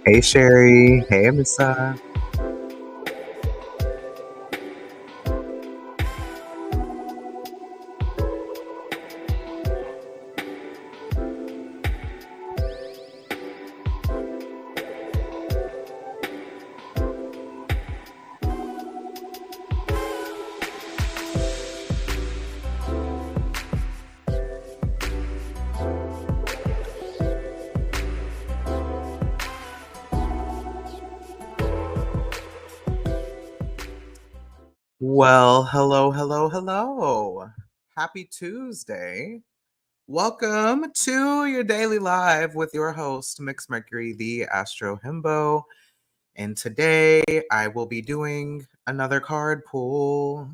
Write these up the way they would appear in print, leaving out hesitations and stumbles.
Hey Sherry, hey Amisa. Well, hello. Happy Tuesday. Welcome to your daily live with your host, Mix Mercury, the Astro Himbo. And today I will be doing another card pull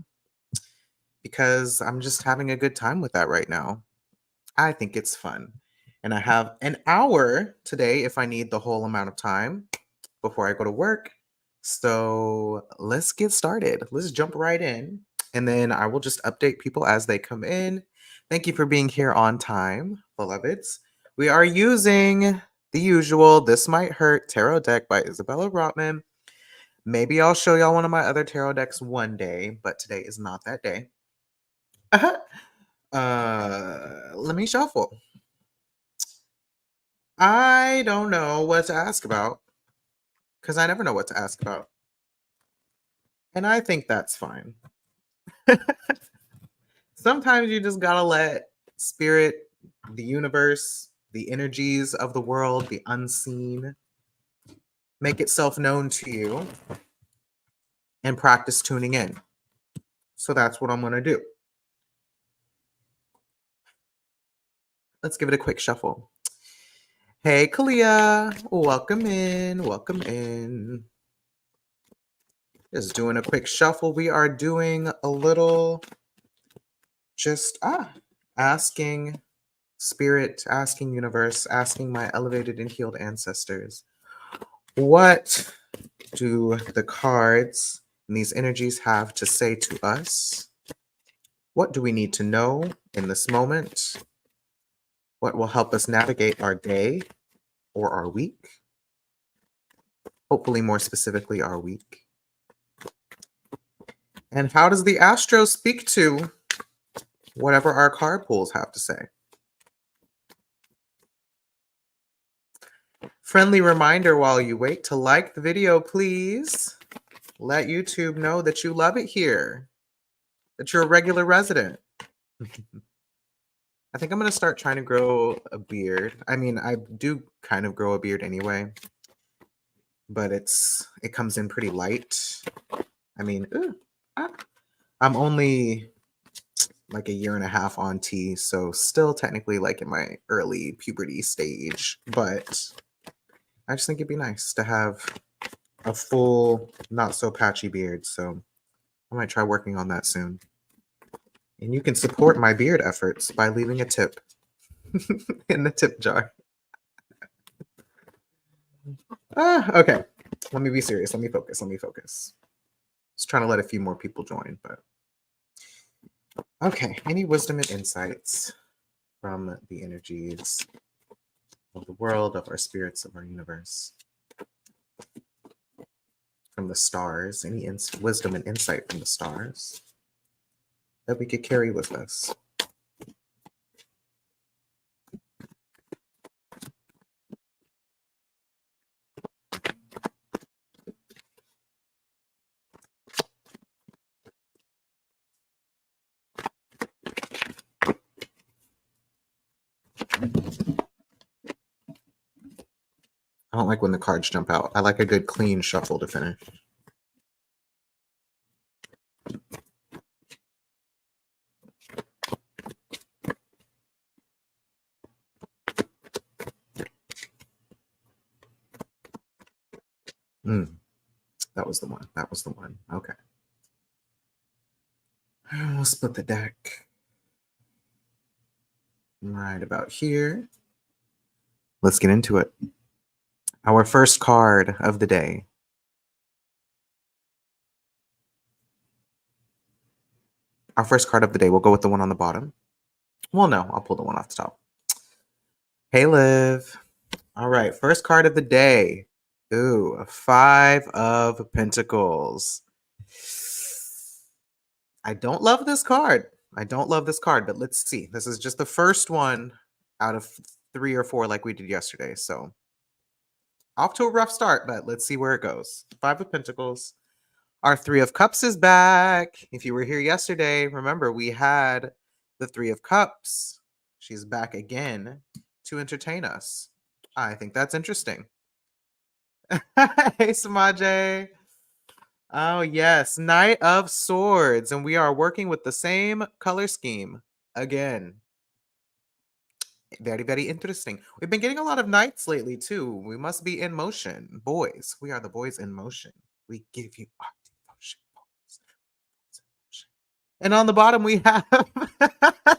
because I'm just having a good time with that right now. I think it's fun. And I have an hour today if I need the whole amount of time before I go to work. So let's get started. Let's jump right in. And then I will just update people as they come in. Thank you for being here on time, beloveds. We are using the usual This Might Hurt Tarot deck by Isabella Rotman. Maybe I'll show y'all one of my other tarot decks one day, but today is not that day. Let me shuffle. I don't know what to ask about because I never know what to ask about. And I think that's fine. Sometimes you just gotta let spirit, the universe, the energies of the world, the unseen, make itself known to you and practice tuning in. So that's what I'm gonna do. Let's give it a quick shuffle. Hey, Kalia, welcome in. Welcome in. Just doing a quick shuffle. We are doing a little just asking spirit, asking universe, asking my elevated and healed ancestors. What do the cards and these energies have to say to us? What do we need to know in this moment? What will help us navigate our day or our week? Hopefully, more specifically, our week. And how does the astro speak to whatever our card pools have to say? Friendly reminder while you wait to like the video, please. Let YouTube know that you love it here, that you're a regular resident. I think I'm going to start trying to grow a beard. I mean, I do kind of grow a beard anyway, but it comes in pretty light. I mean, I'm only like a year and a half on tea, so still technically like in my early puberty stage, but I just think it'd be nice to have a full, not so patchy beard, so I might try working on that soon. And you can support my beard efforts by leaving a tip in the tip jar. Okay. Let me be serious. Let me focus. Just trying to let a few more people join, but okay. Any wisdom and insights from the energies of the world, of our spirits, of our universe, from the stars? Any wisdom and insight from the stars that we could carry with us? I don't like when the cards jump out. I like a good clean shuffle to finish. That was the one. Okay. We'll split the deck right about here. Let's get into it. Our first card of the day. Our first card of the day. We'll go with the one on the bottom. Well, no, I'll pull the one off the top. Hey, Liv. All right, first card of the day. Ooh, Five of Pentacles. I don't love this card. I don't love this card, but let's see. This is just the first one out of 3 or 4 like we did yesterday. So off to a rough start, but let's see where it goes. Five of Pentacles. Our Three of Cups is back. If you were here yesterday, remember we had the Three of Cups. She's back again to entertain us. I think that's interesting. Hey, Samaje. Oh, yes. Knight of Swords. And we are working with the same color scheme again. Very, very interesting. We've been getting a lot of knights lately, too. We must be in motion. Boys. We are the boys in motion. We give you our devotion. And on the bottom, we have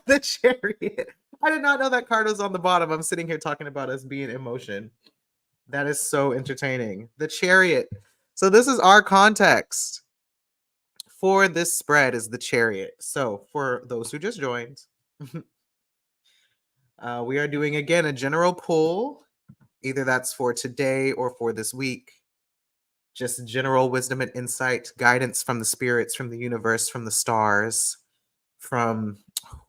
the Chariot. I did not know that card was on the bottom. I'm sitting here talking about us being in motion. That is so entertaining. The Chariot. So this is our context for this spread is the Chariot. So for those who just joined, we are doing again a general pull. Either that's for today or for this week. Just general wisdom and insight, guidance from the spirits, from the universe, from the stars, from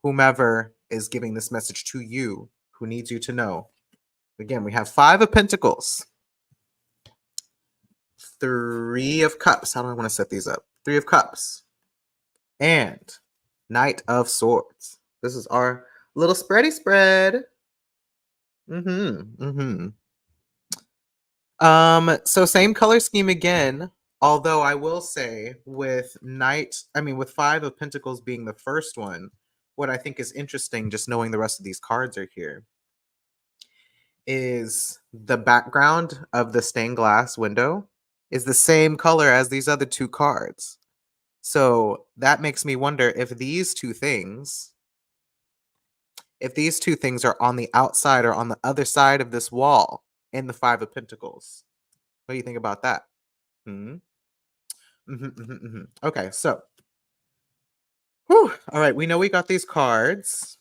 whomever is giving this message to you, who needs you to know. Again, we have Five of Pentacles, Three of Cups. How do I want to set these up? Three of Cups, and Knight of Swords. This is our little spready spread. So same color scheme again. Although I will say with with Five of Pentacles being the first one, what I think is interesting, just knowing the rest of these cards are here, is the background of the stained glass window is the same color as these other two cards. So that makes me wonder if these two things are on the outside or on the other side of this wall in the Five of Pentacles. What do you think about that? Okay, so all right, we know we got these cards.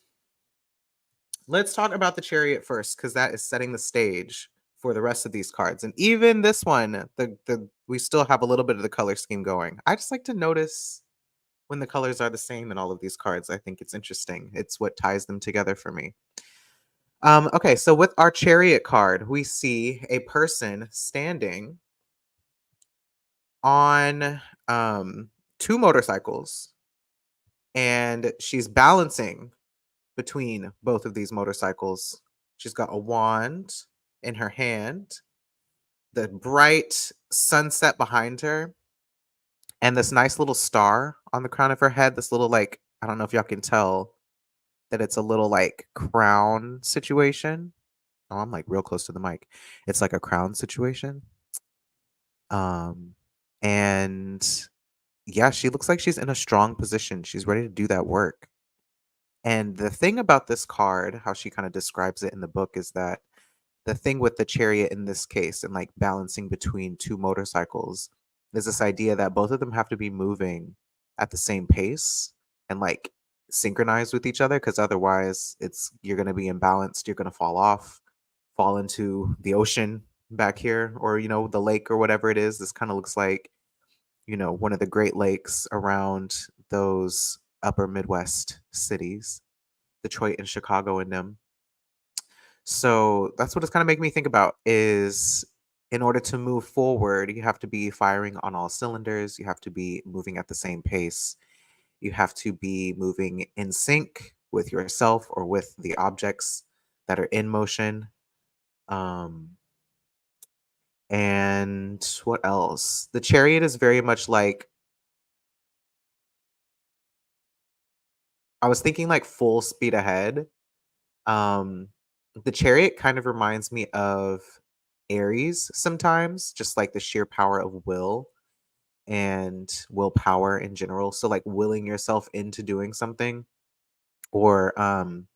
Let's talk about the Chariot first, because that is setting the stage for the rest of these cards. And even this one, we still have a little bit of the color scheme going. I just like to notice when the colors are the same in all of these cards. I think it's interesting. It's what ties them together for me. Okay, so with our Chariot card, we see a person standing on two motorcycles, and she's balancing between both of these motorcycles. She's got a wand in her hand, the bright sunset behind her, and this nice little star on the crown of her head. This little, like, I don't know if y'all can tell that it's a little like crown situation. Oh, I'm like real close to the mic. It's like a crown situation. And yeah, she looks like she's in a strong position. She's ready to do that work. And the thing about this card, how she kind of describes it in the book, is that the thing with the Chariot in this case and like balancing between two motorcycles is this idea that both of them have to be moving at the same pace and like synchronized with each other, because otherwise you're going to be imbalanced, you're going to fall into the ocean back here, or the lake or whatever it is. This kind of looks like one of the Great Lakes around those upper Midwest cities, Detroit and Chicago in them. So that's what it's kind of making me think about is, in order to move forward, you have to be firing on all cylinders. You have to be moving at the same pace. You have to be moving in sync with yourself or with the objects that are in motion. And what else? The Chariot is very much like, I was thinking like full speed ahead. The Chariot kind of reminds me of Aries sometimes, just like the sheer power of will and willpower in general. So like willing yourself into doing something, or um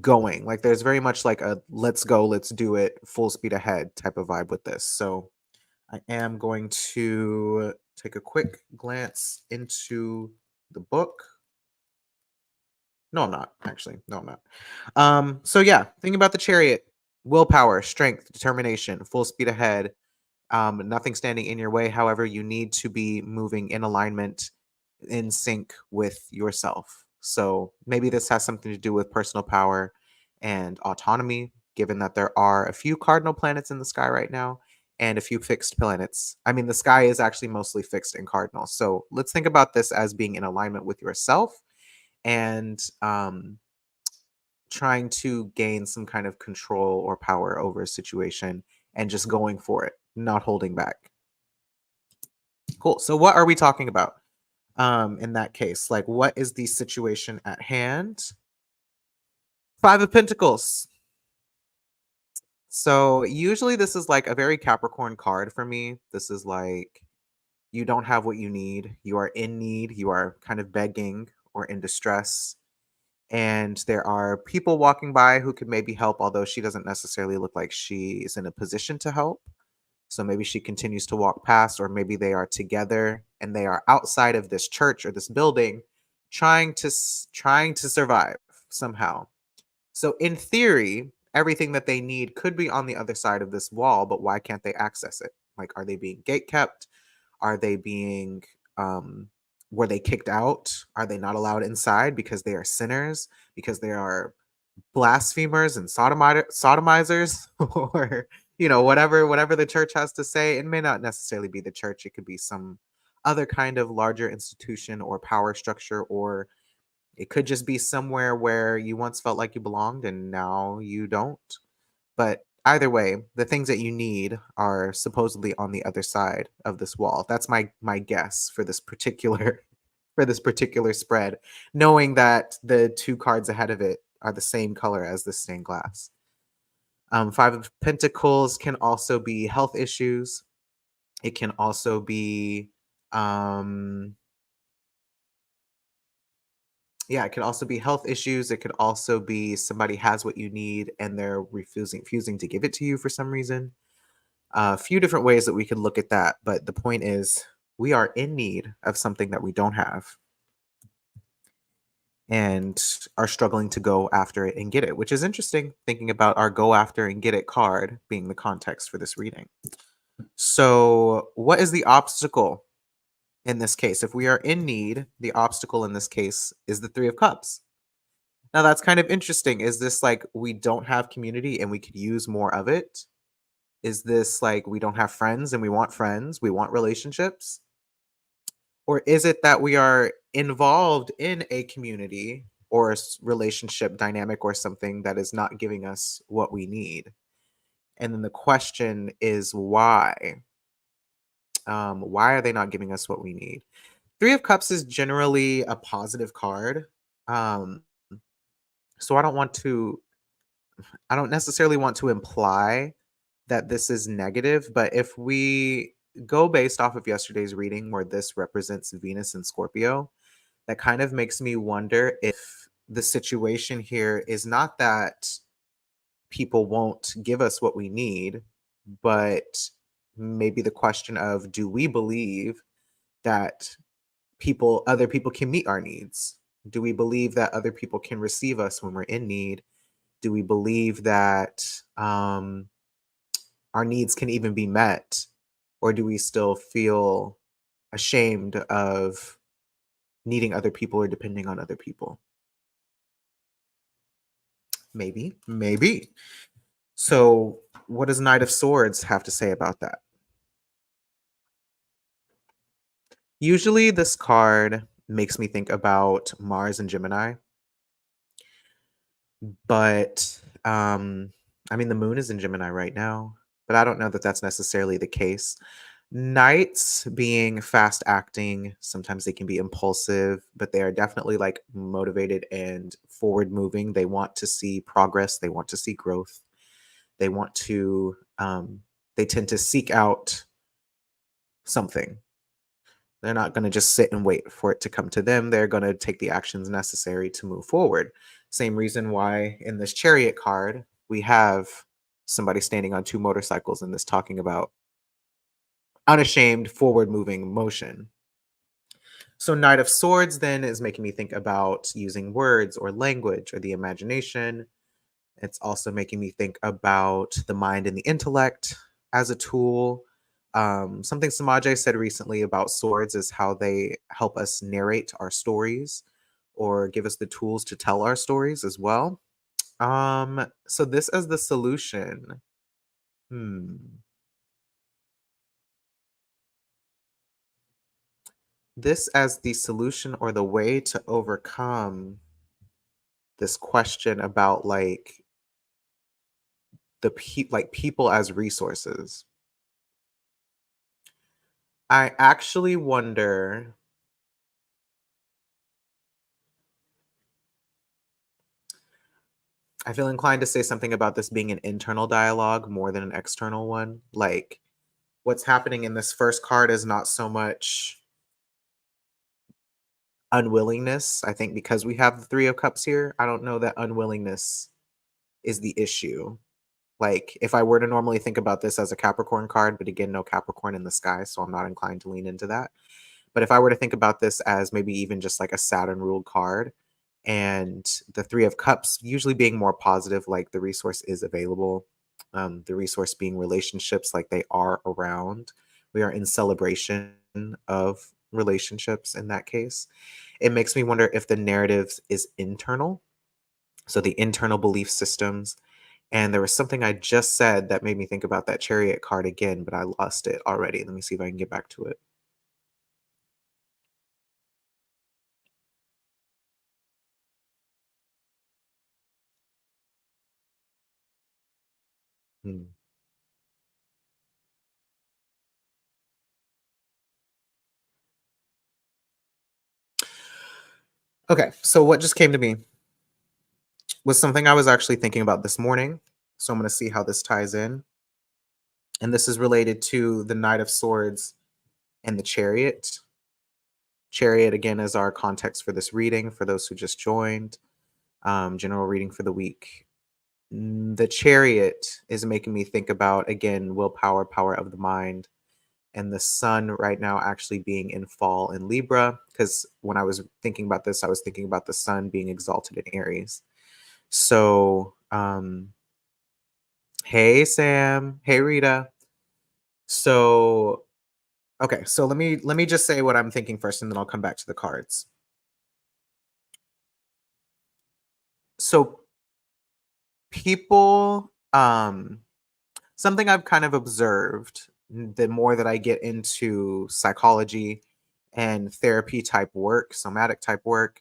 going. Like there's very much like a let's go, let's do it, full speed ahead type of vibe with this. So I am going to take a quick glance into the book. No, I'm not actually. No, I'm not. So yeah, thinking about the chariot, willpower, strength, determination, full speed ahead, nothing standing in your way. However, you need to be moving in alignment, in sync with yourself. So maybe this has something to do with personal power and autonomy, given that there are a few cardinal planets in the sky right now and a few fixed planets. I mean, the sky is actually mostly fixed in cardinal. So let's think about this as being in alignment with yourself and trying to gain some kind of control or power over a situation and just going for it, not holding back. Cool. So what are we talking about in that case? Like what is the situation at hand? Five of Pentacles. So usually this is like a very Capricorn card for me. This is like you don't have what you need. You are in need. You are kind of begging or in distress. And there are people walking by who could maybe help, although she doesn't necessarily look like she is in a position to help. So maybe she continues to walk past, or maybe they are together and they are outside of this church or this building, trying to survive somehow. So in theory, everything that they need could be on the other side of this wall, but why can't they access it? Like, are they being gate kept? Are they being were they kicked out? Are they not allowed inside because they are sinners? Because they are blasphemers and sodomizers or whatever the church has to say. It may not necessarily be the church. It could be some other kind of larger institution or power structure, or it could just be somewhere where you once felt like you belonged and now you don't. But either way, the things that you need are supposedly on the other side of this wall. That's my guess for this particular for this particular spread, knowing that the two cards ahead of it are the same color as the stained glass. Five of Pentacles can also be health issues. It can also be it could also be health issues. It could also be somebody has what you need and they're refusing to give it to you for some reason. A few different ways that we could look at that, but the point is we are in need of something that we don't have and are struggling to go after it and get it, which is interesting thinking about our go after and get it card being the context for this reading. So, what is the obstacle in this case? If we are in need, the obstacle in this case is the Three of Cups. Now, that's kind of interesting. Is this like we don't have community and we could use more of it? Is this like we don't have friends and we want friends? We want relationships? Or is it that we are involved in a community or a relationship dynamic or something that is not giving us what we need? And then the question is why? Why are they not giving us what we need? Three of Cups is generally a positive card. Um, so I don't necessarily want to imply that this is negative, but if we go based off of yesterday's reading where this represents Venus and Scorpio, that kind of makes me wonder if the situation here is not that people won't give us what we need, but maybe the question of do we believe that other people can meet our needs? Do we believe that other people can receive us when we're in need? Do we believe that our needs can even be met? Or do we still feel ashamed of needing other people or depending on other people? Maybe, maybe. So, what does Knight of Swords have to say about that? Usually, this card makes me think about Mars and Gemini, but I mean, the moon is in Gemini right now, but I don't know that that's necessarily the case. Knights being fast acting, sometimes they can be impulsive, but they are definitely like motivated and forward moving. They want to see progress, they want to see growth. They want to they tend to seek out something. They're not going to just sit and wait for it to come to them. They're going to take the actions necessary to move forward. Same reason why in this chariot card, we have somebody standing on two motorcycles and this talking about unashamed forward moving motion. So, Knight of Swords then is making me think about using words or language or the imagination. It's also making me think about the mind and the intellect as a tool. Something Samaje said recently about swords is how they help us narrate our stories or give us the tools to tell our stories as well. So this as the solution. Hmm. This as the solution or the way to overcome this question about like like people as resources. I actually wonder, I feel inclined to say something about this being an internal dialogue more than an external one. Like what's happening in this first card is not so much unwillingness. I think because we have the 3 of cups here, I don't know that unwillingness is the issue. Like if I were to normally think about this as a Capricorn card, but again, no Capricorn in the sky, so I'm not inclined to lean into that. But if I were to think about this as maybe even just like a Saturn ruled card and the 3 of cups usually being more positive, like the resource is available, the resource being relationships, like they are around. We are in celebration of relationships in that case. It makes me wonder if the narrative is internal. So the internal belief systems. And there was something I just said that made me think about that chariot card again, but I lost it already. Let me see if I can get back to it. Hmm. Okay, so what just came to me was something I was actually thinking about this morning. So I'm going to see how this ties in. And this is related to the Knight of Swords and the Chariot. Chariot, again, is our context for this reading for those who just joined. General reading for the week. The Chariot is making me think about, again, willpower, power of the mind, and the sun right now actually being in fall in Libra. Because when I was thinking about this, I was thinking about the sun being exalted in Aries. So, hey Sam, hey Rita. So, okay, so let me just say what I'm thinking first, and then I'll come back to the cards. So, people, something I've kind of observed the more that I get into psychology and therapy type work, somatic type work,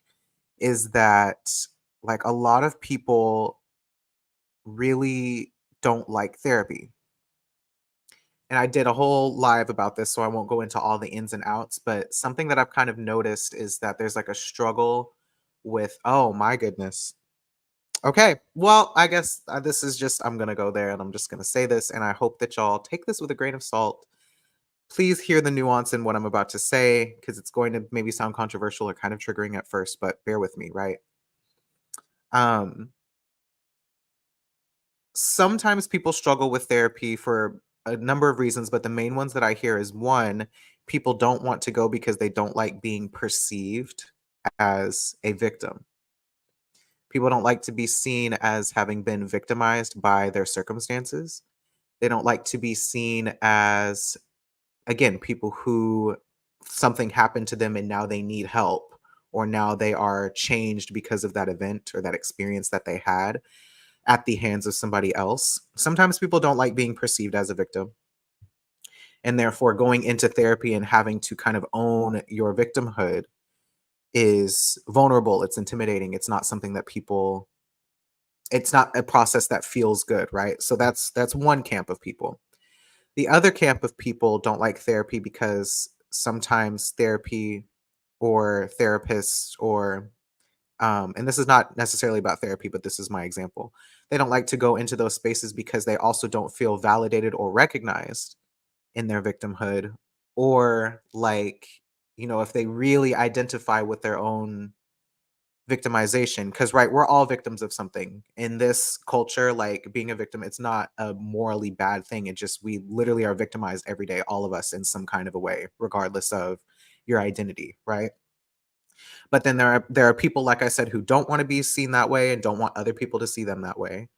is that like a lot of people really don't like therapy. And I did a whole live about this, so I won't go into all the ins and outs. But something that I've kind of noticed is that there's like a struggle with, oh my goodness. Okay, well, I guess this is just, I'm going to go there and I'm just going to say this. And I hope that y'all take this with a grain of salt. Please hear the nuance in what I'm about to say because it's going to maybe sound controversial or kind of triggering at first, but bear with me, right? Um, Sometimes people struggle with therapy for a number of reasons, but the main ones that I hear is one, people don't want to go because they don't like being perceived as a victim. People don't like to be seen as having been victimized by their circumstances. They don't like to be seen as, again, people who something happened to them and now they need help, or now they are changed because of that event or that experience that they had at the hands of somebody else. Sometimes people don't like being perceived as a victim. And therefore, going into therapy and having to kind of own your victimhood is vulnerable. It's intimidating. It's not something that people, it's not a process that feels good, right? So that's one camp of people. The other camp of people don't like therapy because sometimes therapy or therapists or and this is not necessarily about therapy, but this is my example. They don't like to go into those spaces because they also don't feel validated or recognized in their victimhood, or like, if they really identify with their own victimization. Because, right, we're all victims of something in this culture. Like being a victim, it's not a morally bad thing. It just, we literally are victimized every day, all of us in some kind of a way, regardless of your identity, right? But then there are people, like I said, who don't want to be seen that way and don't want other people to see them that way.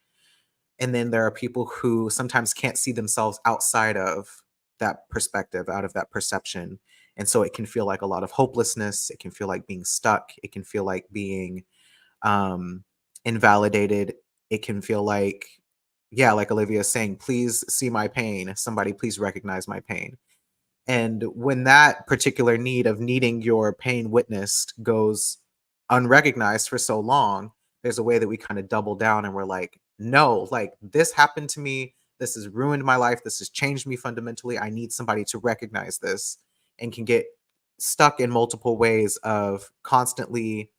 And then there are people who sometimes can't see themselves outside of that perspective, out of that perception. And so it can feel like a lot of hopelessness. It can feel like being stuck. It can feel like being um, invalidated. It can feel like, yeah, like Olivia is saying, please see my pain. Somebody, please recognize my pain. And when that particular need of needing your pain witnessed goes unrecognized for so long, there's a way that we kind of double down and we're like, no, like this happened to me. This has ruined my life. This has changed me fundamentally. I need somebody to recognize this, and can get stuck in multiple ways of constantly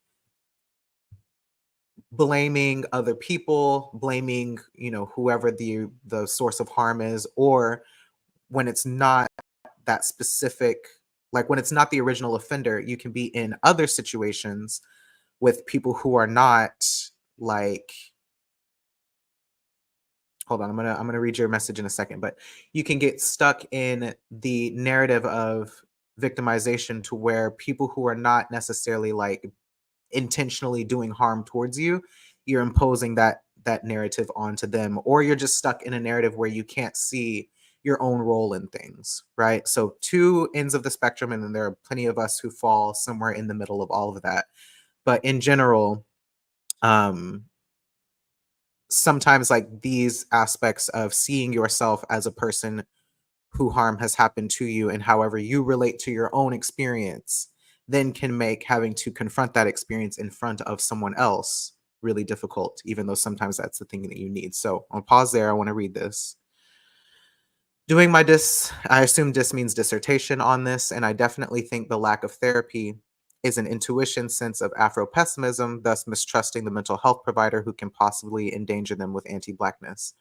blaming other people, blaming, whoever the source of harm is, or when it's not that specific, like when it's not the original offender, you can be in other situations with people who are not like, hold on, I'm gonna read your message in a second, but you can get stuck in the narrative of victimization to where people who are not necessarily like intentionally doing harm towards you, you're imposing that narrative onto them, or you're just stuck in a narrative where you can't see your own role in things, right? So two ends of the spectrum, and then there are plenty of us who fall somewhere in the middle of all of that. But in general, um sometimes like these aspects of seeing yourself as a person who harm has happened to you, and however you relate to your own experience, then can make having to confront that experience in front of someone else really difficult, even though sometimes that's the thing that you need. So I'll pause there. I want to read this. Doing my I assume means dissertation on this, and I definitely think the lack of therapy is an intuition sense of Afro pessimism, thus mistrusting the mental health provider who can possibly endanger them with anti Blackness.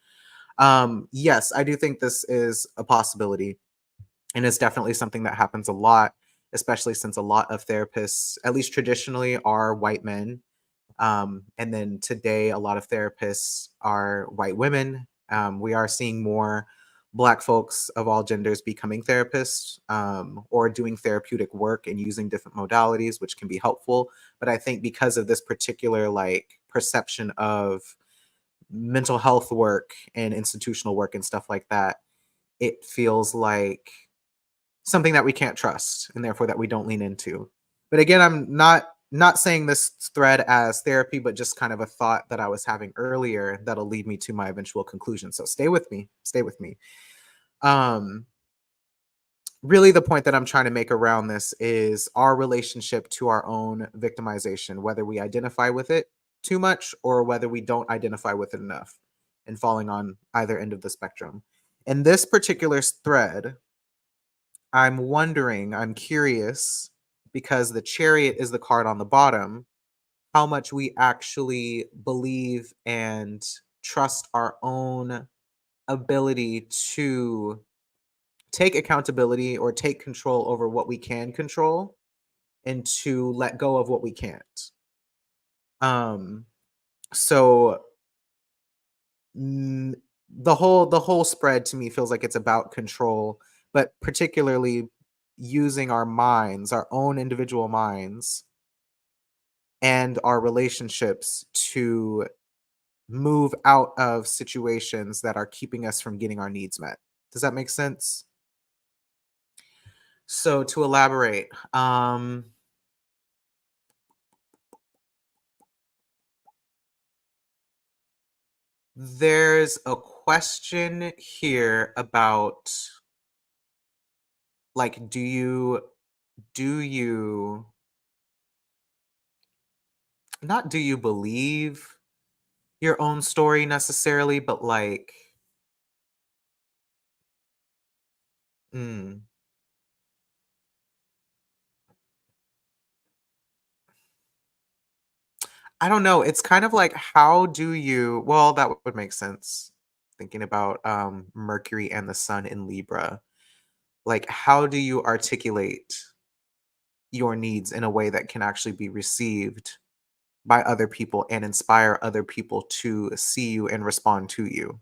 Yes, I do think this is a possibility. And it's definitely something that happens a lot, especially since a lot of therapists, at least traditionally, are white men. And then today, a lot of therapists are white women. We are seeing more Black folks of all genders becoming therapists, or doing therapeutic work and using different modalities, which can be helpful. But I think because of this particular like perception of mental health work and institutional work and stuff like that, it feels like something that we can't trust and therefore that we don't lean into. But again, I'm not saying this thread as therapy, but just kind of a thought that I was having earlier that'll lead me to my eventual conclusion. So stay with me. Stay with me. Um Really the point that I'm trying to make around this is our relationship to our own victimization, whether we identify with it too much or whether we don't identify with it enough, and falling on either end of the spectrum. In this particular thread, I'm curious, because the chariot is the card on the bottom, how much we actually believe and trust our own ability to take accountability or take control over what we can control, and to let go of what we can't. Um, so mm, the whole spread to me feels like it's about control, but particularly using our minds, our own individual minds, and our relationships to move out of situations that are keeping us from getting our needs met. Does that make sense? So to elaborate, there's a question here about, like, do you not, do you believe your own story necessarily, but like, mm, I don't know. It's kind of like, how do you, well, that would make sense. Thinking about Mercury and the Sun in Libra. Like, how do you articulate your needs in a way that can actually be received by other people and inspire other people to see you and respond to you?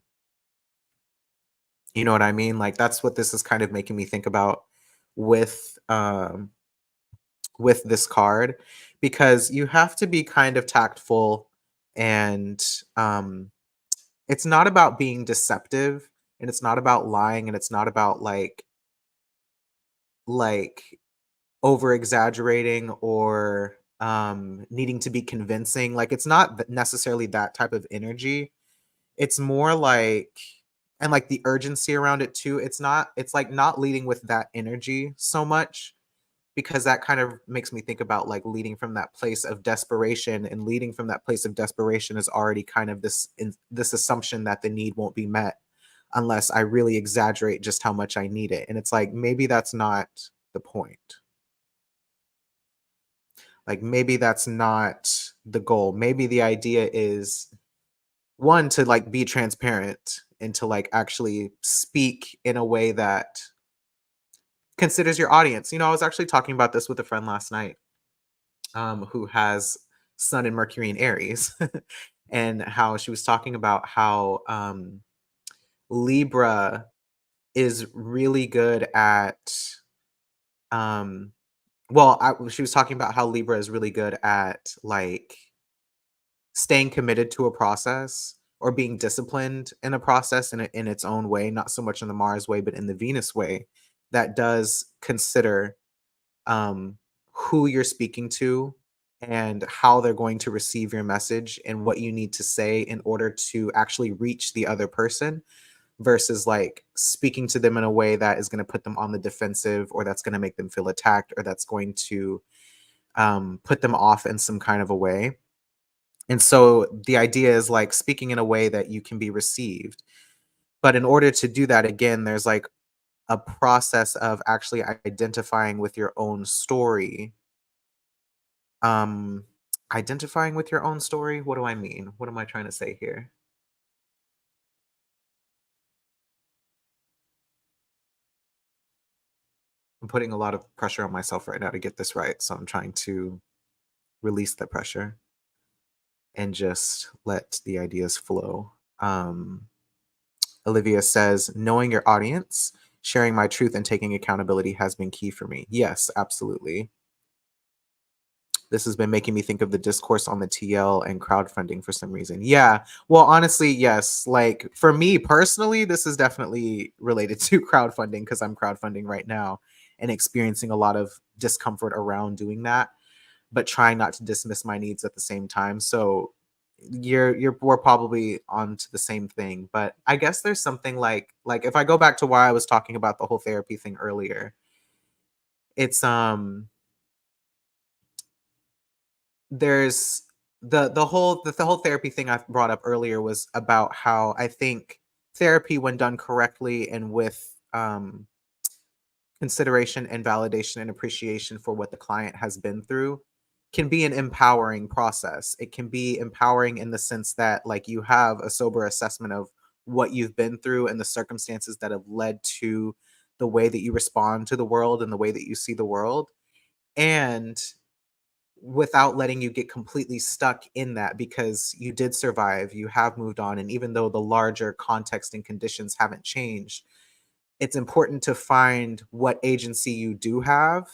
You know what I mean? Like, that's what this is kind of making me think about with with this card, because you have to be kind of tactful and it's not about being deceptive and it's not about lying and it's not about like over exaggerating or needing to be convincing. Like it's not necessarily that type of energy. It's more like and like the urgency around it too. It's like not leading with that energy so much because that kind of makes me think about like leading from that place of desperation, and leading from that place of desperation is already kind of this assumption that the need won't be met unless I really exaggerate just how much I need it. And it's like maybe that's not the point. Like maybe that's not the goal. Maybe the idea is one to like be transparent and to like actually speak in a way that considers your audience. I was actually talking about this with a friend last night who has Sun and Mercury in Aries, and how she was talking about how Libra is really good at, um, she was talking about how Libra is really good at like staying committed to a process or being disciplined in a process in its own way, not so much in the Mars way, but in the Venus way that does consider um, who you're speaking to and how they're going to receive your message and what you need to say in order to actually reach the other person versus like speaking to them in a way that is going to put them on the defensive or that's going to make them feel attacked or that's going to put them off in some kind of a way. And so the idea is like speaking in a way that you can be received. But in order to do that, again, there's like a process of actually identifying with your own story. Um, Identifying with your own story? What do I mean? What am I trying to say here? I'm putting a lot of pressure on myself right now to get this right. So I'm trying to release the pressure and just let the ideas flow. Olivia says, knowing your audience, sharing my truth, and taking accountability has been key for me. Yes, absolutely. This has been making me think of the discourse on the TL and crowdfunding for some reason. Yeah. Well, honestly, yes. Like for me personally, this is definitely related to crowdfunding because I'm crowdfunding right now and experiencing a lot of discomfort around doing that, but trying not to dismiss my needs at the same time. So we're probably on to the same thing. But I guess there's something like if I go back to why I was talking about the whole therapy thing earlier, it's there's the whole therapy thing I brought up earlier was about how I think therapy, when done correctly and with consideration and validation and appreciation for what the client has been through, can be an empowering process. It can be empowering in the sense that like you have a sober assessment of what you've been through and the circumstances that have led to the way that you respond to the world and the way that you see the world. And without letting you get completely stuck in that because you did survive, you have moved on. And even though the larger context and conditions haven't changed, it's important to find what agency you do have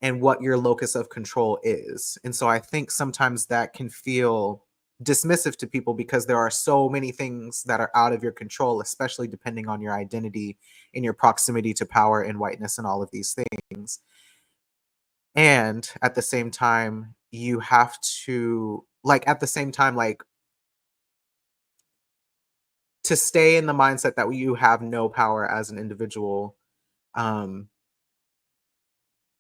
and what your locus of control is. And so I think sometimes that can feel dismissive to people because there are so many things that are out of your control, especially depending on your identity and your proximity to power and whiteness and all of these things. And at the same time, you have to like at the same time, like to stay in the mindset that you have no power as an individual, um,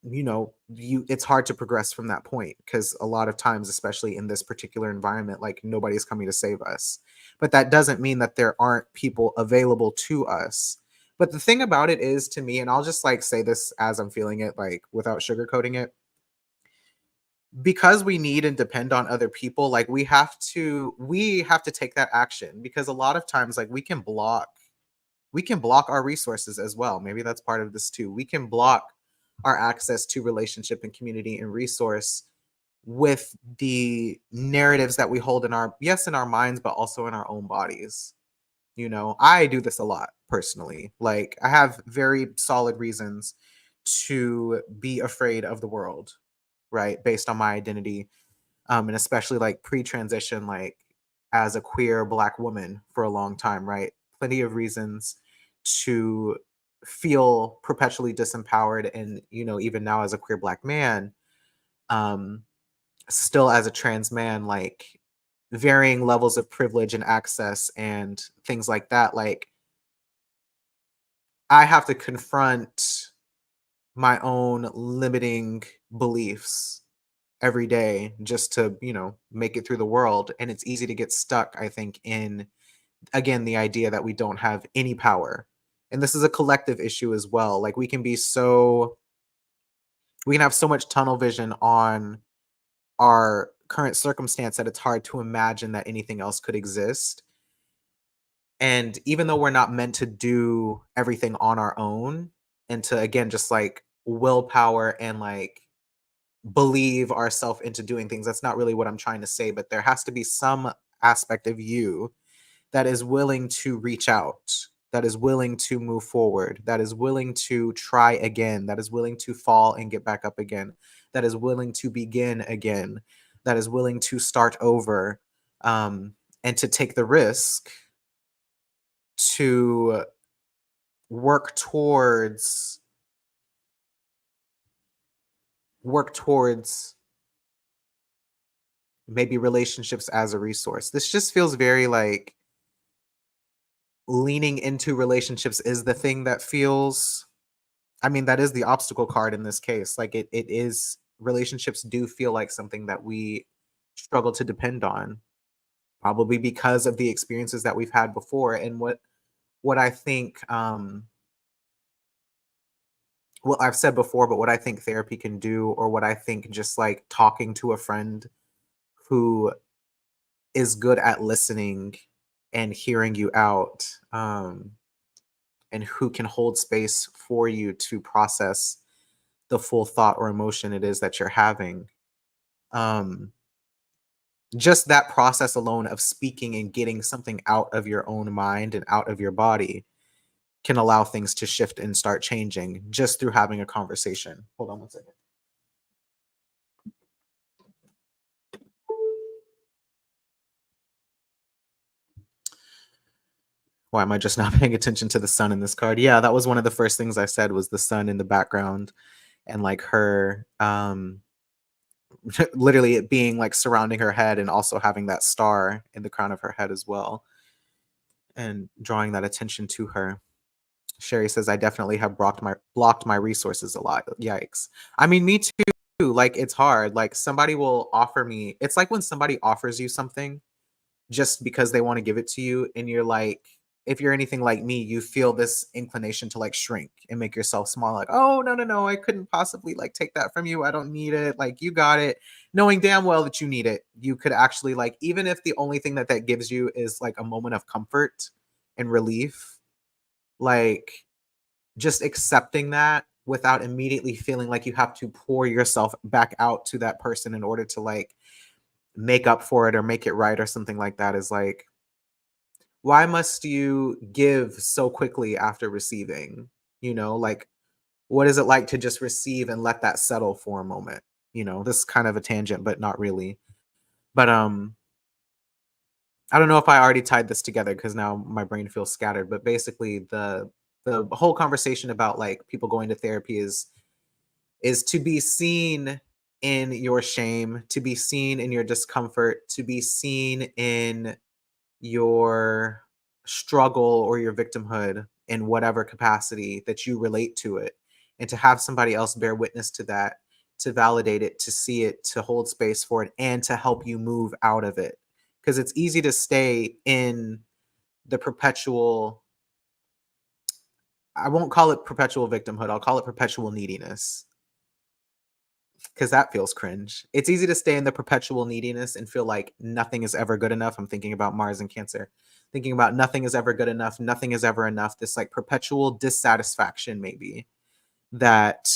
you it's hard to progress from that point because a lot of times, especially in this particular environment, like nobody's coming to save us. But that doesn't mean that there aren't people available to us. But the thing about it is to me, and I'll just like say this as I'm feeling it, like without sugarcoating it, because we need and depend on other people, like we have to take that action because a lot of times like we can block our resources as well. Maybe that's part of this too. We can block our access to relationship and community and resource with the narratives that we hold in our yes in our minds but also in our own bodies. I do this a lot personally. Like I have very solid reasons to be afraid of the world. right? Based on my identity, and especially like pre-transition, like as a queer Black woman for a long time, right? Plenty of reasons to feel perpetually disempowered, and even now as a queer Black man, um, still as a trans man, like varying levels of privilege and access and things like that. Like I have to confront my own limiting beliefs every day just to, make it through the world. And it's easy to get stuck, I think, in again, the idea that we don't have any power. And this is a collective issue as well. Like we can have so much tunnel vision on our current circumstance that it's hard to imagine that anything else could exist. And even though we're not meant to do everything on our own and to, again, just like willpower and like believe ourselves into doing things, that's not really what I'm trying to say. But there has to be some aspect of you that is willing to reach out, that is willing to move forward, that is willing to try again, that is willing to fall and get back up again, that is willing to begin again, that is willing to start over, and to take the risk to work towards work towards maybe relationships as a resource. This just feels very like leaning into relationships is the thing that feels, I mean, that is the obstacle card in this case. Like it is, relationships do feel like something that we struggle to depend on, probably because of the experiences that we've had before. And what I think, well, I've said before, but what I think therapy can do, or what I think just like talking to a friend who is good at listening and hearing you out, and who can hold space for you to process the full thought or emotion it is that you're having. Um, just that process alone of speaking and getting something out of your own mind and out of your body can allow things to shift and start changing just through having a conversation. Hold on one second. Why am I just not paying attention to the sun in this card? Yeah, that was one of the first things I said, was the sun in the background, and like her literally it being like surrounding her head and also having that star in the crown of her head as well, and drawing that attention to her. Sherry says, I definitely have blocked my resources a lot. Yikes. I mean, me too. Like it's hard. Like somebody will offer me. It's like when somebody offers you something just because they want to give it to you, and you're like, if you're anything like me, you feel this inclination to like shrink and make yourself small, like, oh no, no, no, I couldn't possibly like take that from you, I don't need it, like you got it, knowing damn well that you need it. You could actually, like, even if the only thing that that gives you is like a moment of comfort and relief, like just accepting that without immediately feeling like you have to pour yourself back out to that person in order to like make up for it or make it right or something like that, is like, why must you give so quickly after receiving? Like, what is it like to just receive and let that settle for a moment? This is kind of a tangent, but not really. But I don't know if I already tied this together because now my brain feels scattered. But basically, the whole conversation about like people going to therapy is to be seen in your shame, to be seen in your discomfort, to be seen in your struggle or your victimhood in whatever capacity that you relate to it, and to have somebody else bear witness to that, to validate it, to see it, to hold space for it, and to help you move out of it, because it's easy to stay in the perpetual, I won't call it perpetual victimhood, I'll call it perpetual neediness, because that feels cringe. It's easy to stay in the perpetual neediness and feel like nothing is ever good enough. I'm thinking about Mars and Cancer, thinking about nothing is ever good enough, nothing is ever enough. This like perpetual dissatisfaction, maybe, that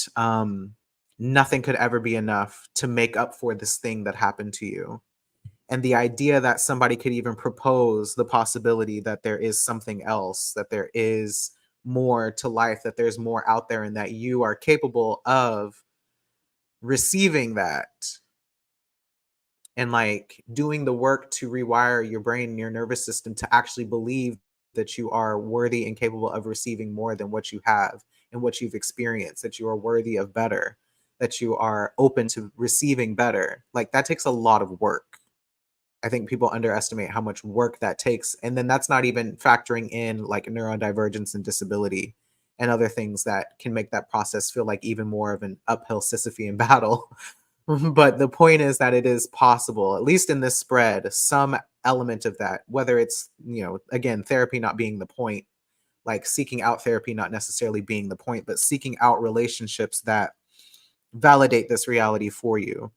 nothing could ever be enough to make up for this thing that happened to you. And the idea that somebody could even propose the possibility that there is something else, that there is more to life, that there's more out there, and that you are capable of receiving that and like doing the work to rewire your brain and your nervous system to actually believe that you are worthy and capable of receiving more than what you have and what you've experienced, that you are worthy of better, that you are open to receiving better. Like that takes a lot of work. I think people underestimate how much work that takes. And then that's not even factoring in like neurodivergence and disability and other things that can make that process feel like even more of an uphill Sisyphean battle. But the point is that it is possible, at least in this spread, some element of that, whether it's, again, therapy not being the point, like seeking out therapy not necessarily being the point, but seeking out relationships that validate this reality for you.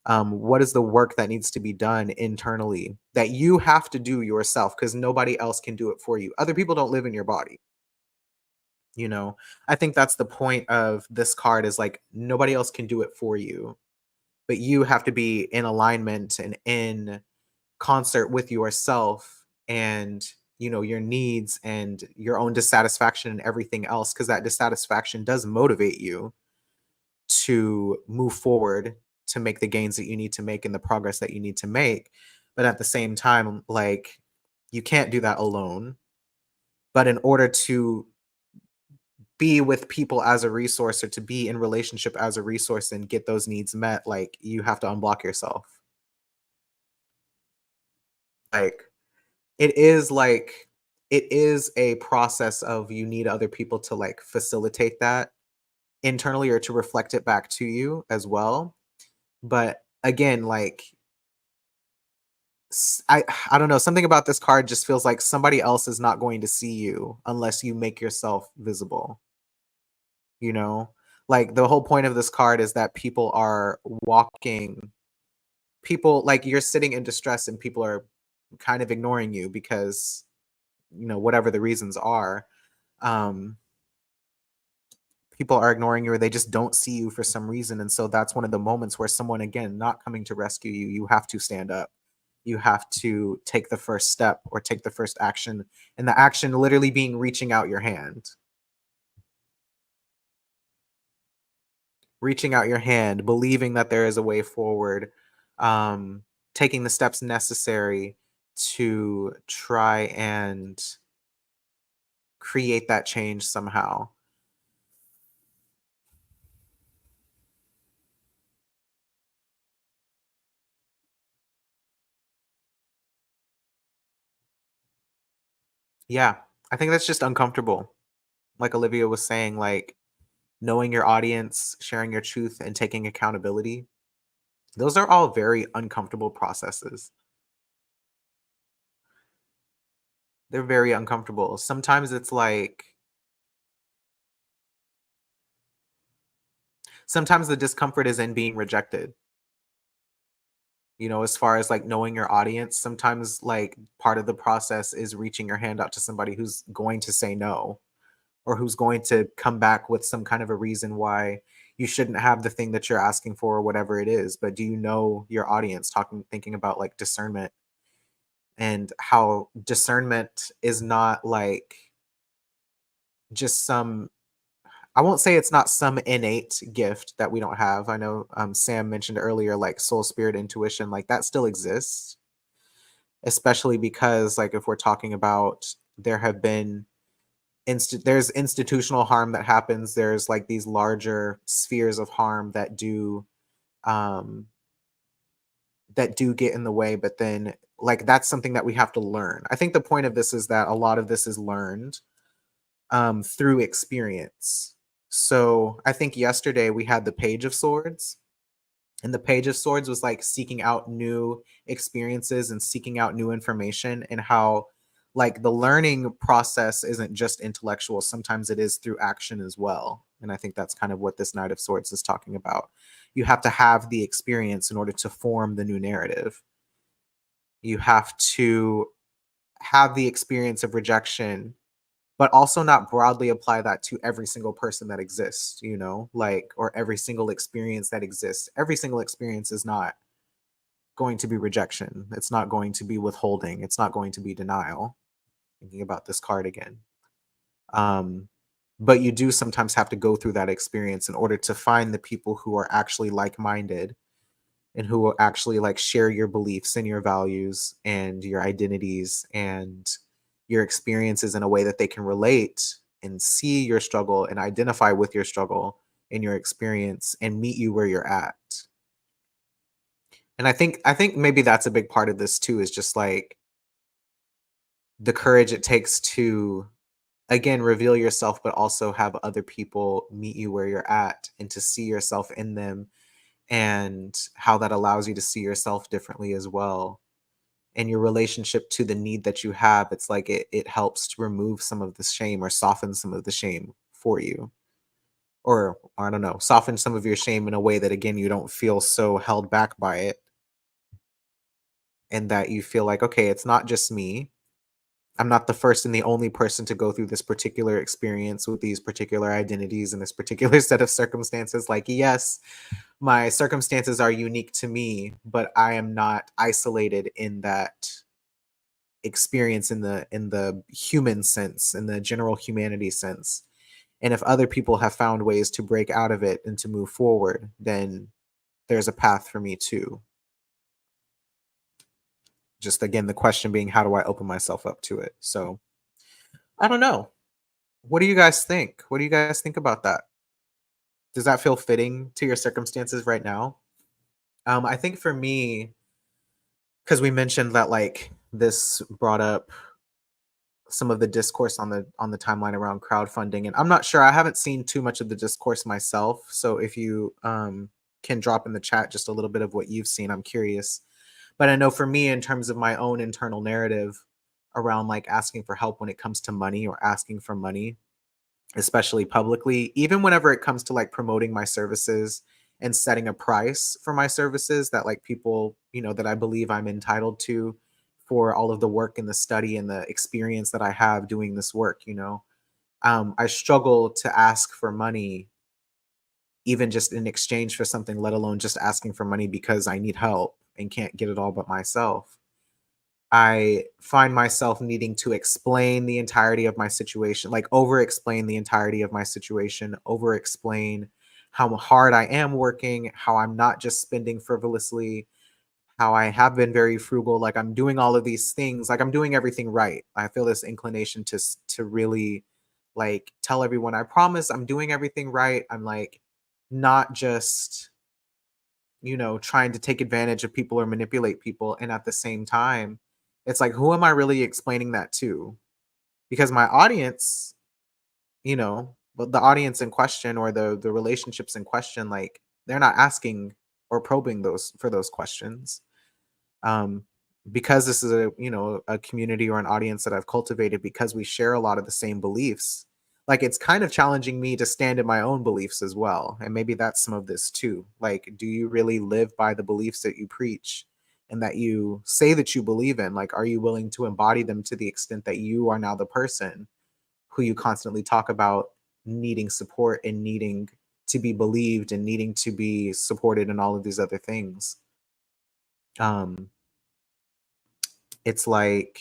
What is the work that needs to be done internally that you have to do yourself because nobody else can do it for you? Other people don't live in your body. You know, I think that's the point of this card is like nobody else can do it for you, but you have to be in alignment and in concert with yourself and your needs and your own dissatisfaction and everything else because that dissatisfaction does motivate you to move forward to make the gains that you need to make and the progress that you need to make. But at the same time, like you can't do that alone. But in order to be with people as a resource or to be in relationship as a resource and get those needs met, like you have to unblock yourself. Like like it is a process of you need other people to like facilitate that internally or to reflect it back to you as well. But again, like I don't know, something about this card just feels like somebody else is not going to see you unless you make yourself visible, you know? Like the whole point of this card is that people are walking people like you're sitting in distress and people are kind of ignoring you because whatever the reasons are, um people are ignoring you or they just don't see you for some reason. And so that's one of the moments where someone, again, not coming to rescue you, you have to stand up. You have to take the first step or take the first action. And the action literally being reaching out your hand. Reaching out your hand, believing that there is a way forward, um, taking the steps necessary to try and create that change somehow. Yeah, I think that's just uncomfortable. Like Olivia was saying, like knowing your audience, sharing your truth, and taking accountability. Those are all very uncomfortable processes. They're very uncomfortable. Sometimes the discomfort is in being rejected. As far as like knowing your audience, sometimes like part of the process is reaching your hand out to somebody who's going to say no or who's going to come back with some kind of a reason why you shouldn't have the thing that you're asking for or whatever it is. But do you know your audience? Thinking about like discernment and how discernment is not like just some, I won't say it's not some innate gift that we don't have. I know Sam mentioned earlier like soul, spirit, intuition, like that still exists, especially because like if we're talking about there have been there's institutional harm that happens, there's like these larger spheres of harm um that do get in the way, but then like that's something that we have to learn. I think the point of this is that a lot of this is learned through experience. So I think yesterday we had the Page of Swords, and the Page of Swords was like seeking out new experiences and seeking out new information, and how like the learning process isn't just intellectual. Sometimes it is through action as well. And I think that's kind of what this Knight of Swords is talking about. You have to have the experience in order to form the new narrative. You have to have the experience of rejection, but also not broadly apply that to every single person that exists, like, or every single experience that exists. Every single experience is not going to be rejection. It's not going to be withholding. It's not going to be denial. Thinking about this card again. Um, But you do sometimes have to go through that experience in order to find the people who are actually like-minded and who will actually like share your beliefs and your values and your identities and your experiences in a way that they can relate and see your struggle and identify with your struggle and your experience and meet you where you're at. And I think maybe that's a big part of this too, is just like the courage it takes to again reveal yourself but also have other people meet you where you're at and to see yourself in them, and how that allows you to see yourself differently as well. And your relationship to the need that you have, it's like it helps to remove some of the shame or soften some of the shame for you. Or I don't know, soften some of your shame in a way that again you don't feel so held back by it, and that you feel like, okay, it's not just me. I'm not the first and the only person to go through this particular experience with these particular identities and this particular set of circumstances. Like, yes, my circumstances are unique to me, but I am not isolated in that experience in the human sense, in the general humanity sense. And if other people have found ways to break out of it and to move forward, then there's a path for me too. Just again, the question being, how do I open myself up to it? So I don't know. What do you guys think? What do you guys think about that? Does that feel fitting to your circumstances right now? I think for me, because we mentioned that like this brought up some of the discourse on the timeline around crowdfunding, and I'm not sure, I haven't seen too much of the discourse myself, so if you can drop in the chat just a little bit of what you've seen, I'm curious. But I know for me, in terms of my own internal narrative around like asking for help when it comes to money or asking for money, especially publicly, even whenever it comes to like promoting my services and setting a price for my services that like people, that I believe I'm entitled to for all of the work and the study and the experience that I have doing this work. I struggle to ask for money, even just in exchange for something, let alone just asking for money because I need help and can't get it all but myself. I find myself needing to explain the entirety of my situation, like over explain the entirety of my situation, over explain how hard I am working, how I'm not just spending frivolously, how I have been very frugal, like I'm doing all of these things, like I'm doing everything right. I feel this inclination to really like tell everyone, I promise I'm doing everything right. I'm like not just, trying to take advantage of people or manipulate people. And at the same time, it's like, who am I really explaining that to? Because my audience, but the audience in question or the relationships in question, like they're not asking or probing those questions. Um, because this is a community or an audience that I've cultivated because we share a lot of the same beliefs. Like it's kind of challenging me to stand in my own beliefs as well. And maybe that's some of this too. Like, do you really live by the beliefs that you preach and that you say that you believe in? Like, are you willing to embody them to the extent that you are now the person who you constantly talk about needing support and needing to be believed and needing to be supported and all of these other things? Um, it's like,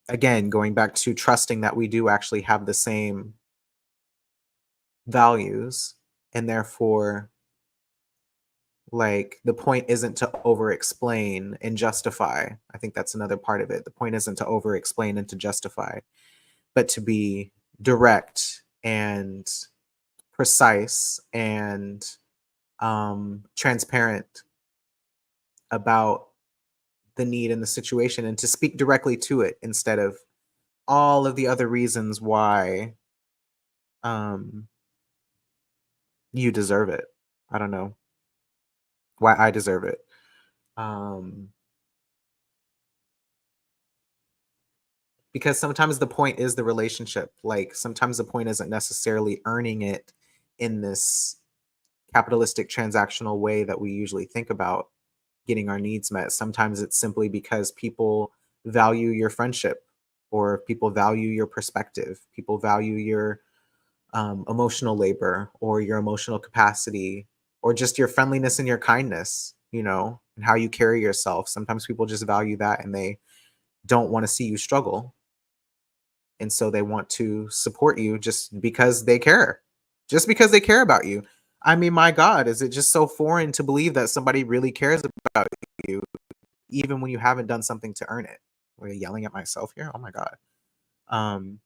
again, going back to trusting that we do actually have the same values, and therefore like the point isn't to over explain and justify. I think that's another part of it. The point isn't to over explain and to justify, but to be direct and precise and transparent about the need and the situation, and to speak directly to it instead of all of the other reasons why um you deserve it. I don't know why I deserve it. Um, because sometimes the point is the relationship. Like sometimes the point isn't necessarily earning it in this capitalistic transactional way that we usually think about getting our needs met. Sometimes it's simply because people value your friendship, or people value your perspective, people value your emotional labor or your emotional capacity, or just your friendliness and your kindness, and how you carry yourself. Sometimes people just value that and they don't want to see you struggle. And so they want to support you just because they care. Just because they care about you. I mean, my God, is it just so foreign to believe that somebody really cares about you, even when you haven't done something to earn it? We're yelling at myself here. Oh my God. Um,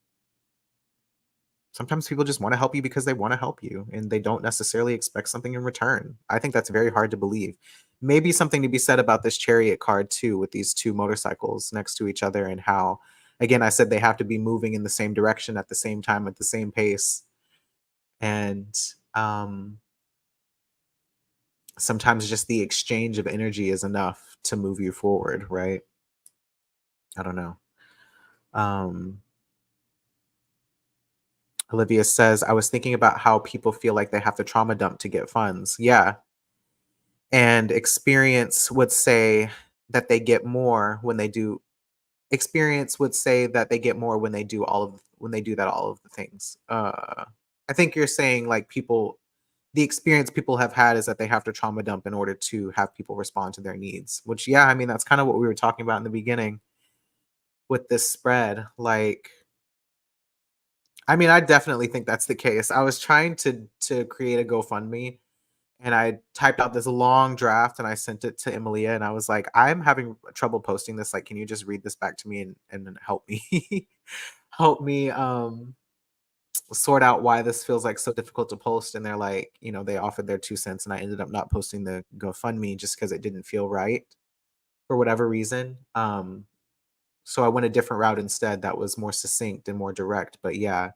Sometimes people just want to help you because they want to help you and they don't necessarily expect something in return. I think that's very hard to believe. Maybe something to be said about this chariot card too, with these two motorcycles next to each other, and how, again, I said they have to be moving in the same direction at the same time, at the same pace. And um, sometimes just the exchange of energy is enough to move you forward, right? I don't know. Um, Olivia says, I was thinking about how people feel like they have to trauma dump to get funds. Yeah. And experience would say that they get more when they do experience would say that they get more when they do all of the things. I think you're saying like people the experience people have had is that they have to trauma dump in order to have people respond to their needs, which, yeah, I mean, that's kind of what we were talking about in the beginning with this spread. Like, I mean, I definitely think that's the case. I was trying to create a GoFundMe, and I typed out this long draft and I sent it to Emilia, and I was like, I'm having trouble posting this. Like, can you just read this back to me and help me help me sort out why this feels like so difficult to post? And they're like, they offered their 2 cents, and I ended up not posting the GoFundMe just because it didn't feel right for whatever reason. So I went a different route instead that was more succinct and more direct. But yeah.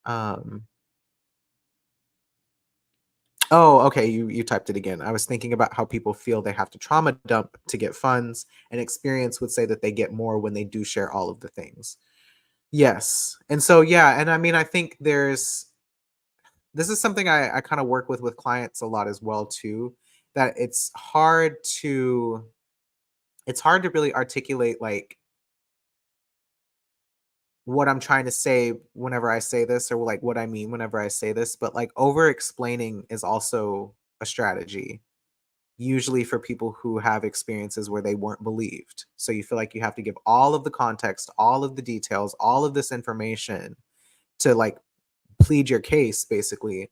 Um Oh, okay, you typed it again. I was thinking about how people feel they have to trauma dump to get funds, and experience would say that they get more when they do share all of the things. Yes. And so, yeah, and I mean, I think this is something I kind of work with clients a lot as well too, that it's hard to really articulate like what I'm trying to say whenever I say this, or like what I mean whenever I say this, but like over explaining is also a strategy, usually for people who have experiences where they weren't believed. So you feel like you have to give all of the context, all of the details, all of this information to like plead your case basically.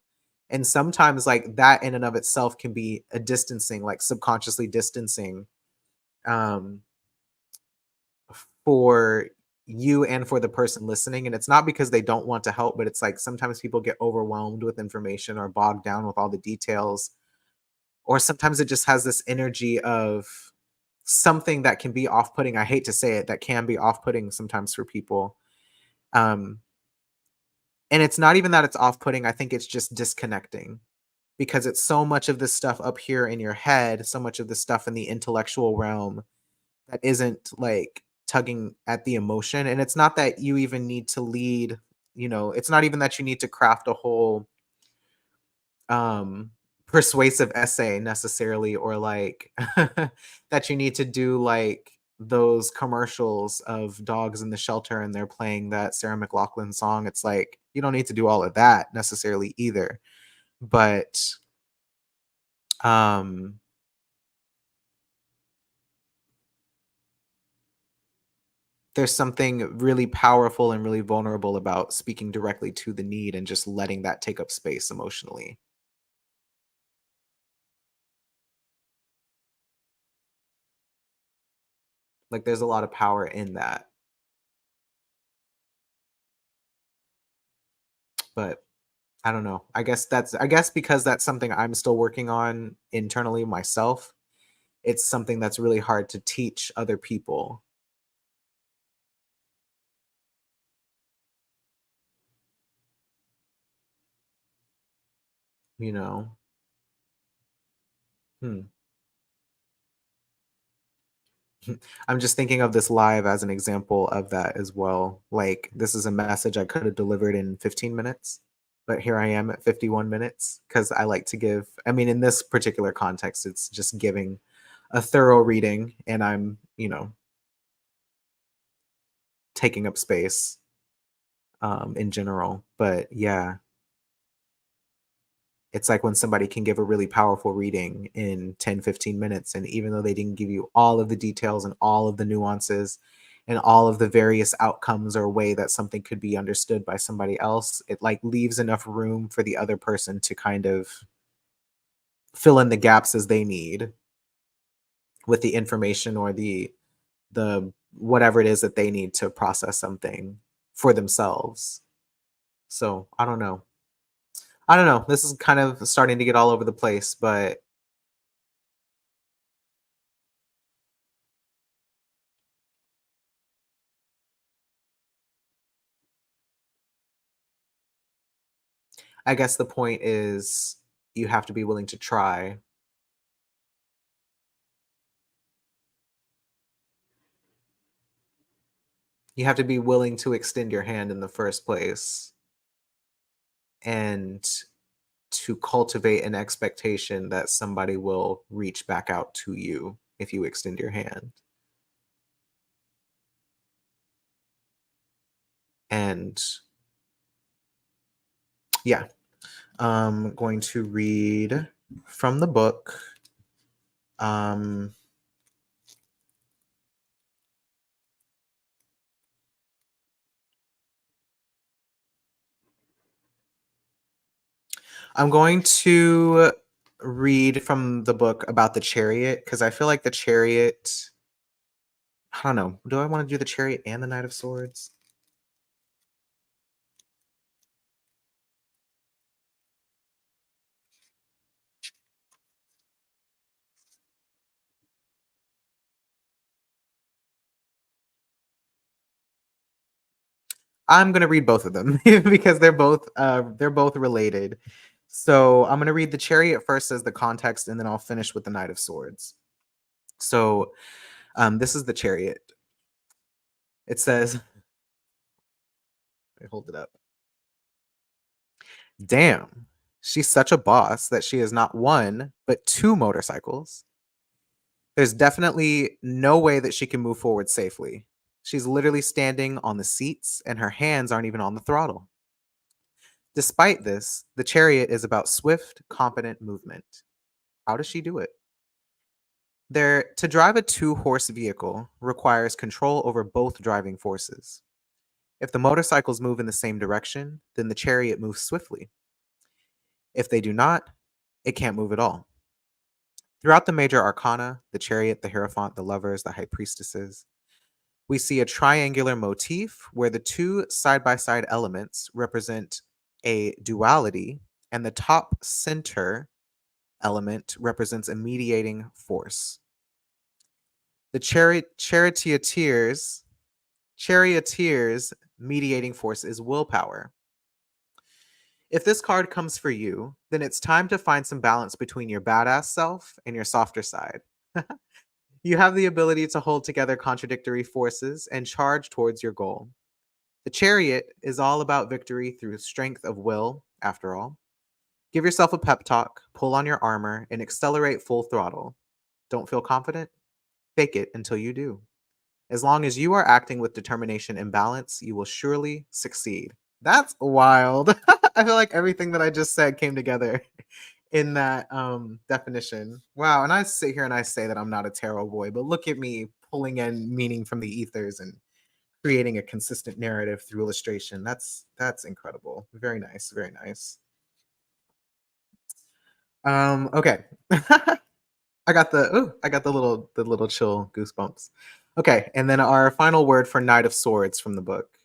And sometimes like that in and of itself can be a distancing, like subconsciously distancing um for you and for the person listening. And it's not because they don't want to help, but it's like sometimes people get overwhelmed with information or bogged down with all the details, or sometimes it just has this energy of something that can be off-putting. I hate to say it, that can be off-putting sometimes for people. Um, and it's not even that it's off-putting. I think it's just disconnecting, because it's so much of this stuff up here in your head, so much of the stuff in the intellectual realm that isn't like tugging at the emotion. And it's not that you even need to lead, it's not even that you need to craft a whole um persuasive essay necessarily, or like that you need to do like those commercials of dogs in the shelter and they're playing that Sarah McLachlan song. It's like you don't need to do all of that necessarily either. But um there's something really powerful and really vulnerable about speaking directly to the need and just letting that take up space emotionally. Like there's a lot of power in that. But I don't know. I guess because that's something I'm still working on internally myself. It's something that's really hard to teach other people, you know. Hmm. I'm just thinking of this live as an example of that as well. Like this is a message I could have delivered in 15 minutes, but here I am at 51 minutes because I like to give, I mean, in this particular context, it's just giving a thorough reading, and I'm, taking up space in general. But yeah, it's like when somebody can give a really powerful reading in 10, 15 minutes, and even though they didn't give you all of the details and all of the nuances, and all of the various outcomes or way that something could be understood by somebody else, it like leaves enough room for the other person to kind of fill in the gaps as they need with the information or the whatever it is that they need to process something for themselves. So, I don't know. I don't know. This is kind of starting to get all over the place, but I guess the point is you have to be willing to try. You have to be willing to extend your hand in the first place and to cultivate an expectation that somebody will reach back out to you if you extend your hand. And yeah, I'm going to read from the book. Um, I'm going to read from the book about the chariot because I feel like the chariot. I don't know. Do I want to do the chariot and the Knight of Swords? I'm gonna read both of them because they're both related. So I'm gonna read the chariot first as the context, and then I'll finish with the Knight of Swords. So this is the chariot. It says, I hold it up. Damn, she's such a boss that she has not one, but two motorcycles. There's definitely no way that she can move forward safely. She's literally standing on the seats, and her hands aren't even on the throttle. Despite this, the chariot is about swift, competent movement. How does she do it? To drive a two-horse vehicle requires control over both driving forces. If the motorcycles move in the same direction, then the chariot moves swiftly. If they do not, it can't move at all. Throughout the major arcana, the chariot, the hierophant, the lovers, the high priestesses, we see a triangular motif where the two side-by-side elements represent a duality, and the top center element represents a mediating force. The charioteer's mediating force is willpower. If this card comes for you, then it's time to find some balance between your badass self and your softer side. You have the ability to hold together contradictory forces and charge towards your goal. The chariot is all about victory through strength of will, after all. Give yourself a pep talk, pull on your armor, and accelerate full throttle. Don't feel confident? Fake it until you do. As long as you are acting with determination and balance, you will surely succeed. That's wild. I feel like everything that I just said came together in that definition. Wow. And I sit here and I say that I'm not a tarot boy, but look at me pulling in meaning from the ethers and creating a consistent narrative through illustration. That's incredible. Very nice. Very nice. Okay. I got the little chill goosebumps. Okay, and then our final word for Knight of Swords from the book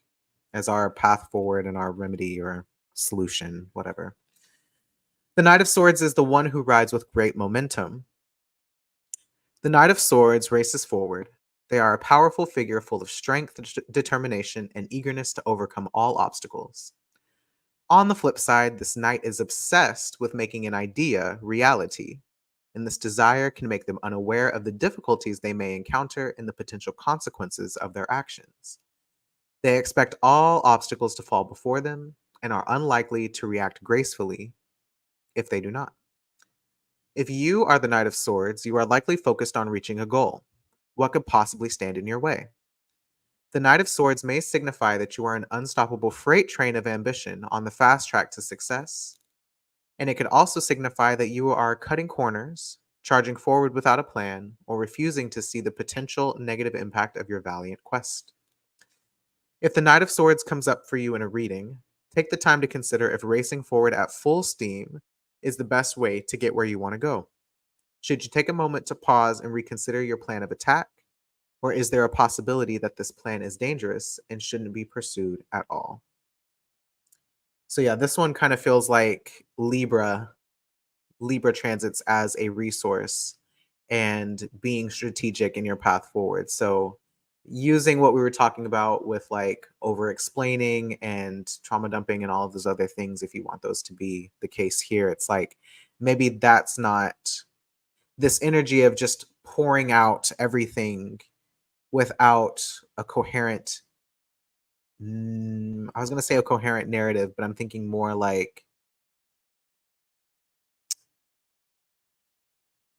as our path forward and our remedy or solution, whatever. The Knight of Swords is the one who rides with great momentum. The Knight of Swords races forward. They are a powerful figure full of strength, determination, and eagerness to overcome all obstacles. On the flip side, this knight is obsessed with making an idea reality, and this desire can make them unaware of the difficulties they may encounter and the potential consequences of their actions. They expect all obstacles to fall before them and are unlikely to react gracefully if they do not. If you are the Knight of Swords, you are likely focused on reaching a goal. What could possibly stand in your way? The Knight of Swords may signify that you are an unstoppable freight train of ambition on the fast track to success, and it could also signify that you are cutting corners, charging forward without a plan, or refusing to see the potential negative impact of your valiant quest. If the Knight of Swords comes up for you in a reading, take the time to consider if racing forward at full steam is the best way to get where you want to go. Should you take a moment to pause and reconsider your plan of attack? Or is there a possibility that this plan is dangerous and shouldn't be pursued at all? So yeah, this one kind of feels like Libra transits as a resource and being strategic in your path forward. So using what we were talking about with like over explaining and trauma dumping and all of those other things, if you want those to be the case here, it's like maybe that's not this energy of just pouring out everything without a coherent I was going to say a coherent narrative, but I'm thinking more like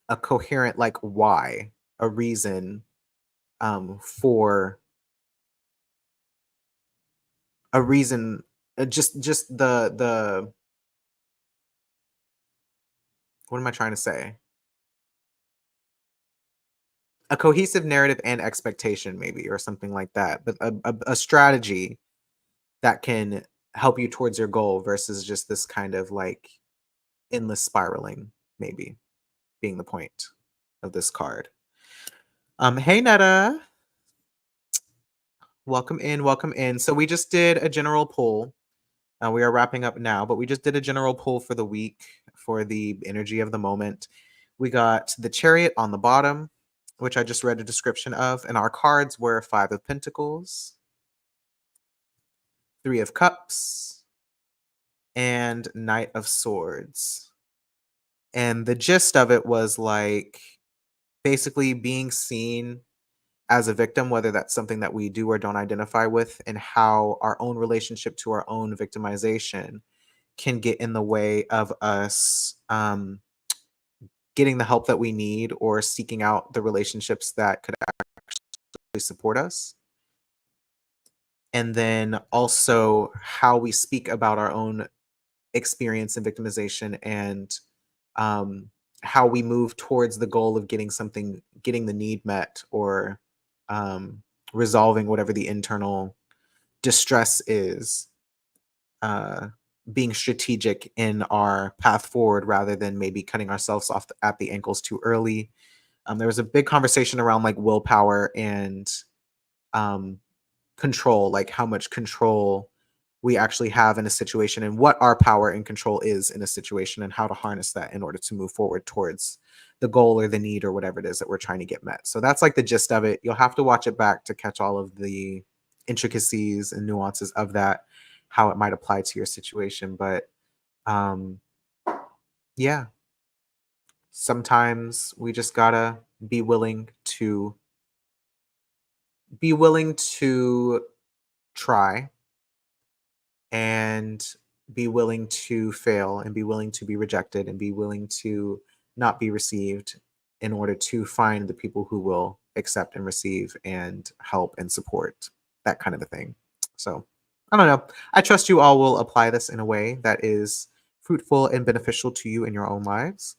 a coherent like why, a reason for a reason just the what am I trying to say? A cohesive narrative and expectation maybe or something like that, but a strategy that can help you towards your goal versus just this kind of like endless spiraling maybe being the point of this card. Hey Netta, welcome in, welcome in. So we just did a general poll. We are wrapping up now, but we just did a general poll for the week for the energy of the moment. We got the Chariot on the bottom, which I just read a description of, and our cards were Five of Pentacles, Three of Cups, and Knight of Swords. And the gist of it was like basically being seen as a victim, whether that's something that we do or don't identify with, and how our own relationship to our own victimization can get in the way of us getting the help that we need or seeking out the relationships that could actually support us. And then also how we speak about our own experience in victimization and how we move towards the goal of getting the need met or resolving whatever the internal distress is, being strategic in our path forward rather than maybe cutting ourselves off at the ankles too early. There was a big conversation around like willpower and control, like how much control we actually have in a situation and what our power and control is in a situation and how to harness that in order to move forward towards the goal or the need or whatever it is that we're trying to get met. So that's like the gist of it. You'll have to watch it back to catch all of the intricacies and nuances of that, how it might apply to your situation. But yeah, sometimes we just gotta be willing to try and be willing to fail and be willing to be rejected and be willing to not be received in order to find the people who will accept and receive and help and support, that kind of a thing. So I don't know. I trust you all will apply this in a way that is fruitful and beneficial to you in your own lives.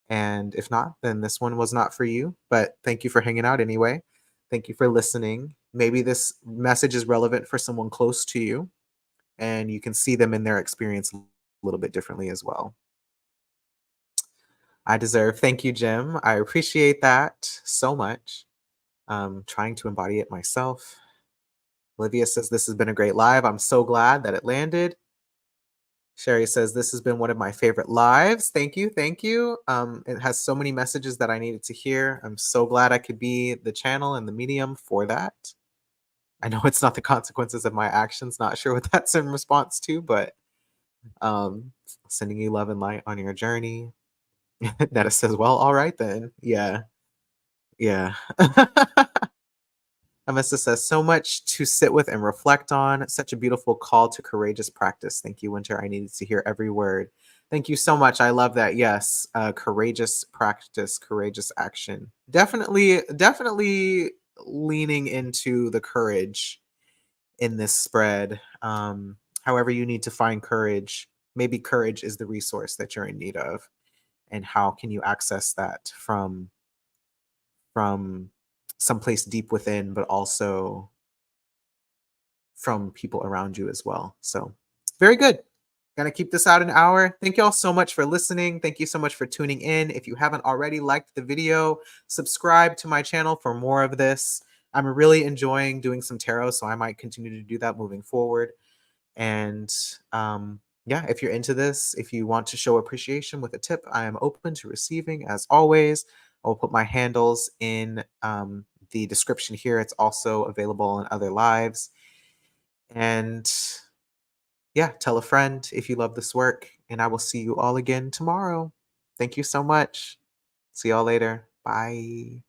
And if not, then this one was not for you. But thank you for hanging out anyway. Thank you for listening. Maybe this message is relevant for someone close to you and you can see them in their experience a little bit differently as well. I deserve. Thank you, Jim. I appreciate that so much. Trying to embody it myself. Olivia says, this has been a great live. I'm so glad that it landed. Sherry says, this has been one of my favorite lives. Thank you. Thank you. It has so many messages that I needed to hear. I'm so glad I could be the channel and the medium for that. I know it's not the consequences of my actions. Not sure what that's in response to, but sending you love and light on your journey. Netta says, well, all right then. Yeah. Yeah. Amessa says, so much to sit with and reflect on. Such a beautiful call to courageous practice. Thank you, Winter. I needed to hear every word. Thank you so much. I love that. Yes. Courageous practice, courageous action. Definitely leaning into the courage in this spread. However, you need to find courage. Maybe courage is the resource that you're in need of. and how can you access that from someplace deep within, but also from people around you as well. So, very good. Gonna keep this out an hour. Thank you all so much for listening. Thank you so much for tuning in. If you haven't already liked the video, subscribe to my channel for more of this. I'm really enjoying doing some tarot, so I might continue to do that moving forward. And yeah, if you're into this, if you want to show appreciation with a tip, I am open to receiving as always. I'll put my handles in the description here. It's also available in other lives. And yeah, tell a friend if you love this work, and I will see you all again tomorrow. Thank you so much. See y'all later. Bye.